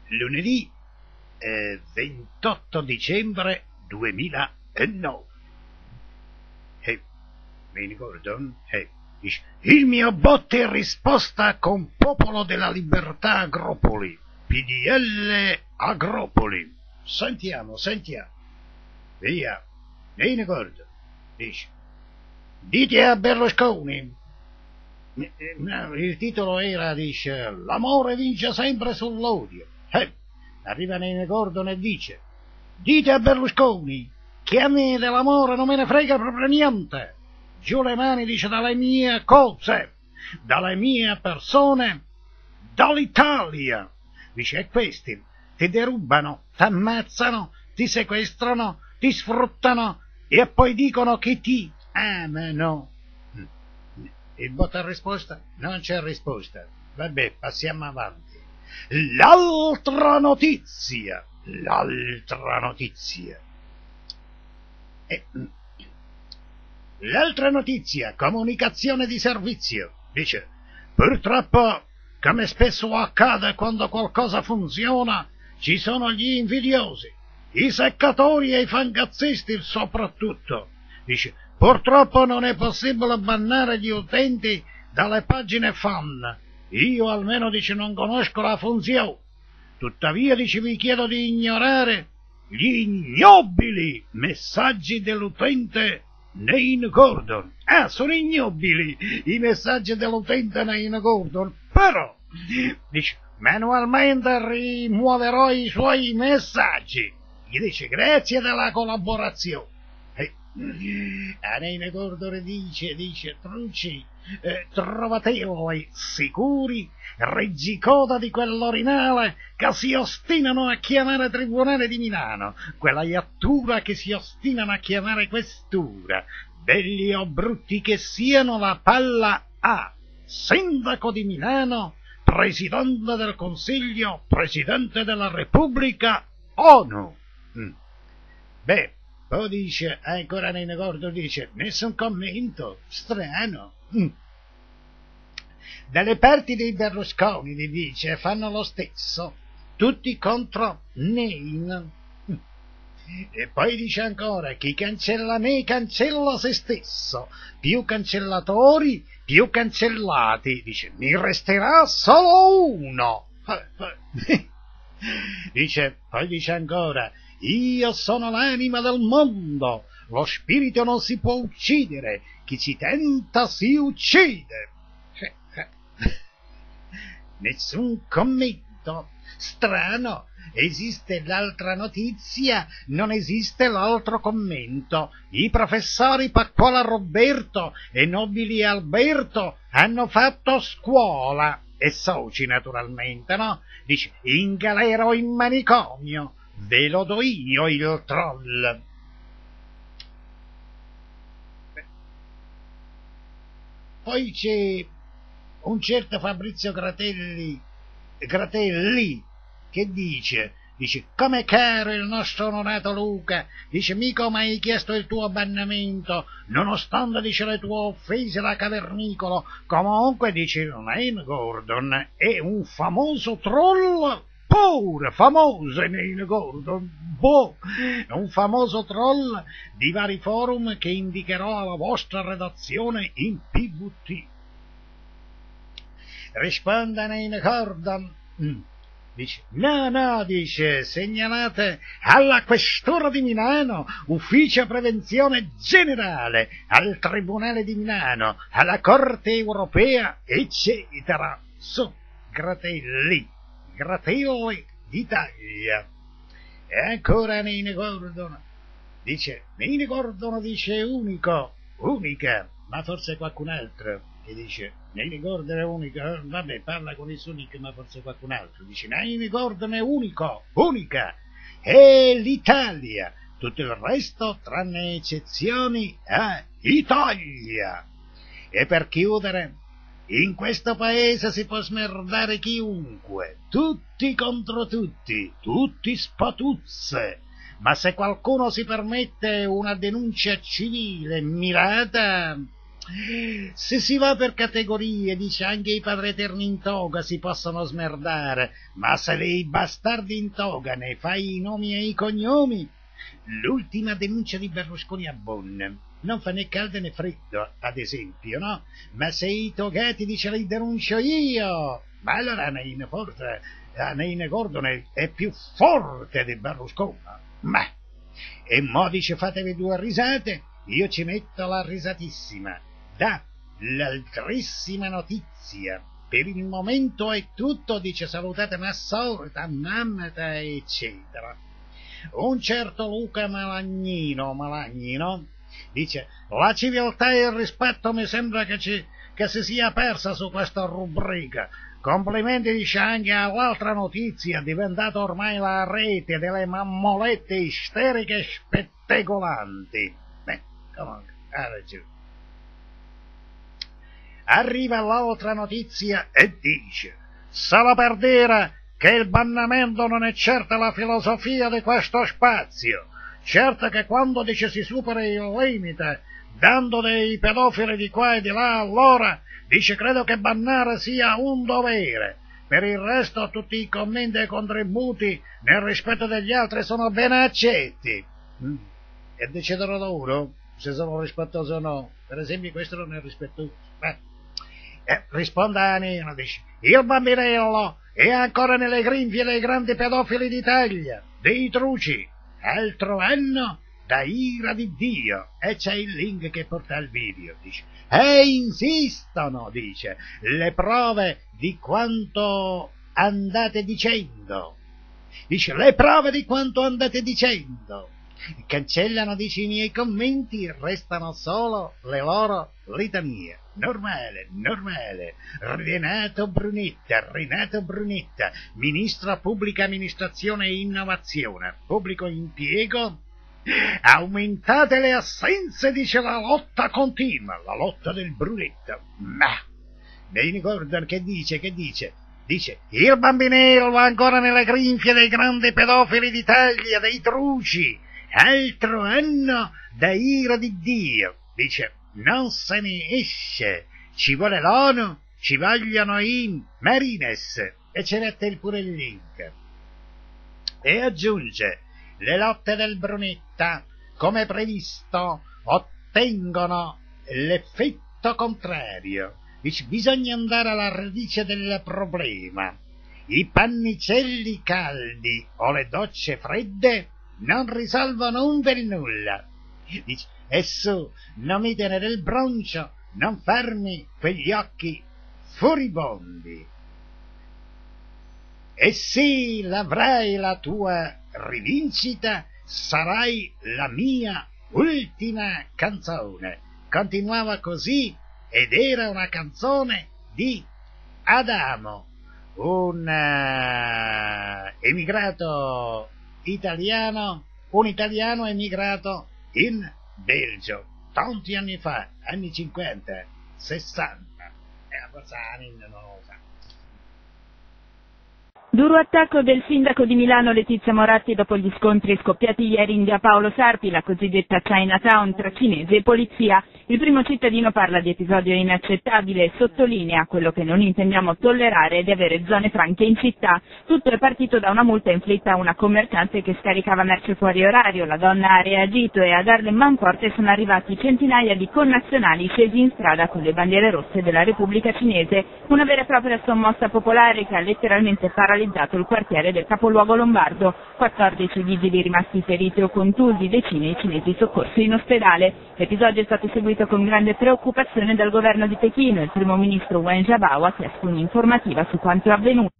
lunedì 28 dicembre 2009. Mi ricordo? Dice, il mio botte in risposta con Popolo della Libertà Agropoli, PDL Agropoli. Sentiamo. Via, mi ricordo. Dice, dite a Berlusconi. No, il titolo era, dice, l'amore vince sempre sull'odio. Arriva Nene Gordon e dice, dite a Berlusconi che a me dell'amore non me ne frega proprio niente. Giù le mani, dice, dalle mie cose, dalle mie persone, dall'Italia. Dice, e questi ti derubano, ti ammazzano, ti sequestrano, ti sfruttano e poi dicono che ti amano. Il botta risposta? Non c'è risposta. Vabbè, passiamo avanti. L'altra notizia. L'altra notizia, comunicazione di servizio. Dice, purtroppo, come spesso accade quando qualcosa funziona, ci sono gli invidiosi, i seccatori e i fangazzisti soprattutto. Dice, purtroppo non è possibile bannare gli utenti dalle pagine fan. Io almeno, dice, non conosco la funzione. Tuttavia, dice, vi chiedo di ignorare gli ignobili messaggi dell'utente Nene Gordon. Sono ignobili i messaggi dell'utente Nene Gordon, però, dice, manualmente rimuoverò i suoi messaggi. Gli dice, grazie della collaborazione. A Nene Gordon dice, truci, trovatelli sicuri, reggicoda di quell'orinale che si ostinano a chiamare Tribunale di Milano, quella iattura che si ostinano a chiamare questura, belli o brutti che siano, la palla ha, sindaco di Milano, presidente del Consiglio, presidente della Repubblica, ONU. Beh, poi dice, ancora Nene Gordon dice, nessun commento, strano. Dalle parti dei Berlusconi, dice, fanno lo stesso, tutti contro Nene. E poi dice ancora, chi cancella me cancella se stesso, più cancellatori, più cancellati. Dice, mi resterà solo uno. Poi dice ancora, io sono l'anima del mondo, lo spirito non si può uccidere, chi ci tenta si uccide. Nessun commento, strano, esiste l'altra notizia, non esiste l'altro commento. I professori Pacquola Roberto e Nobili Alberto hanno fatto scuola, e soci naturalmente, no? Dice, in galera o in manicomio, ve lo do io il troll. Poi c'è un certo Fabrizio Gratelli che dice, come caro il nostro onorato Luca, dice, mica mi hai chiesto il tuo abbannamento, nonostante, dice, le tue offese da cavernicolo, comunque, dice, Nene Gordon è un famoso troll, pure famoso Nene Gordon, un famoso troll di vari forum che indicherò alla vostra redazione in PVT. Risponda Nene Gordon. Dice, no, dice, segnalate alla questura di Milano, ufficio prevenzione generale, al Tribunale di Milano, alla Corte Europea, eccetera. Su, Gratelli d'Italia. E ancora Nene Gordon dice, unica, ma forse qualcun altro che dice, Nene Gordon è unica, vabbè, parla con il suo nick, ma forse qualcun altro dice, Nene Gordon è unica, è l'Italia, tutto il resto, tranne eccezioni, è Italia. E per chiudere, in questo paese si può smerdare chiunque, tutti contro tutti spatuzze, ma se qualcuno si permette una denuncia civile mirata, Se si va per categorie, dice, anche i padri eterni in toga si possono smerdare, ma se dei bastardi in toga ne fai i nomi e i cognomi... L'ultima denuncia di Berlusconi a Bonn non fa né caldo né freddo, ad esempio, no? Ma se i togati, dice, li denuncio io, ma allora Neine Gordon è più forte di Berlusconi, ma... E mo, dice, fatevi due risate, io ci metto la risatissima. Da l'altrissima notizia. Per il momento è tutto, dice, salutate Massorta, Mammata, eccetera. Un certo Luca Malagnino, dice, la civiltà e il rispetto mi sembra che si sia persa su questa rubrica. Complimenti, dice, anche all'altra notizia, diventata ormai la rete delle mammolette isteriche e spettacolanti. Beh, comunque, ha ragione. Arriva l'altra notizia e dice, solo per dire che il bannamento non è certo la filosofia di questo spazio. Certo che quando, dice, si supera il limite, dando dei pedofili di qua e di là, allora, dice, credo che bannare sia un dovere. Per il resto tutti i commenti e i contributi nel rispetto degli altri sono ben accetti. E decidono loro se sono rispettosi o no. Per esempio questo non è rispettoso. Risponda Anino, dice, il bambinello è ancora nelle grinfie dei grandi pedofili d'Italia, dei truci, altro anno da ira di Dio, e c'è il link che porta al video, dice, e insistono, dice, le prove di quanto andate dicendo, dice, le prove di quanto andate dicendo, cancellano, dice, i miei commenti, restano solo le loro litanie. Normale, Renato Brunetta, ministro pubblica amministrazione e innovazione, pubblico impiego, aumentate le assenze, dice, la lotta continua, la lotta del Brunetta. Ma, Neine Gordon che dice? Dice, il bambinello va ancora nelle grinfie dei grandi pedofili d'Italia, dei truci, altro anno da ira di Dio, dice, non se ne esce, ci vuole l'ONU, ci vogliono i Marines, e ce mette pure il link. E aggiunge, le lotte del Brunetta, come previsto, ottengono l'effetto contrario. Dice, bisogna andare alla radice del problema. I pannicelli caldi o le docce fredde non risolvono un bel nulla. Dice, e su, non mi tenere il broncio, non farmi quegli occhi furibondi. E sì, l'avrai la tua rivincita, sarai la mia ultima canzone. Continuava così, ed era una canzone di Adamo, un emigrato italiano, un italiano emigrato in Belgio, tanti anni fa, anni 50, 60, forse anni non lo sa. Duro attacco del sindaco di Milano Letizia Moratti dopo gli scontri scoppiati ieri in via Paolo Sarpi, la cosiddetta Chinatown tra cinese e polizia. Il primo cittadino parla di episodio inaccettabile e sottolinea quello che non intendiamo tollerare è di avere zone franche in città. Tutto è partito da una multa inflitta a una commerciante che scaricava merce fuori orario. La donna ha reagito e a darle manforte sono arrivati centinaia di connazionali scesi in strada con le bandiere rosse della Repubblica Cinese. Una vera e propria sommossa popolare che ha letteralmente paralizzato il quartiere del capoluogo lombardo. 14 vigili rimasti feriti o contusi, decine i cinesi soccorsi in ospedale. L'episodio è stato seguito con grande preoccupazione dal governo di Pechino. Il primo ministro Wen Jiabao ha chiesto un'informativa su quanto avvenuto.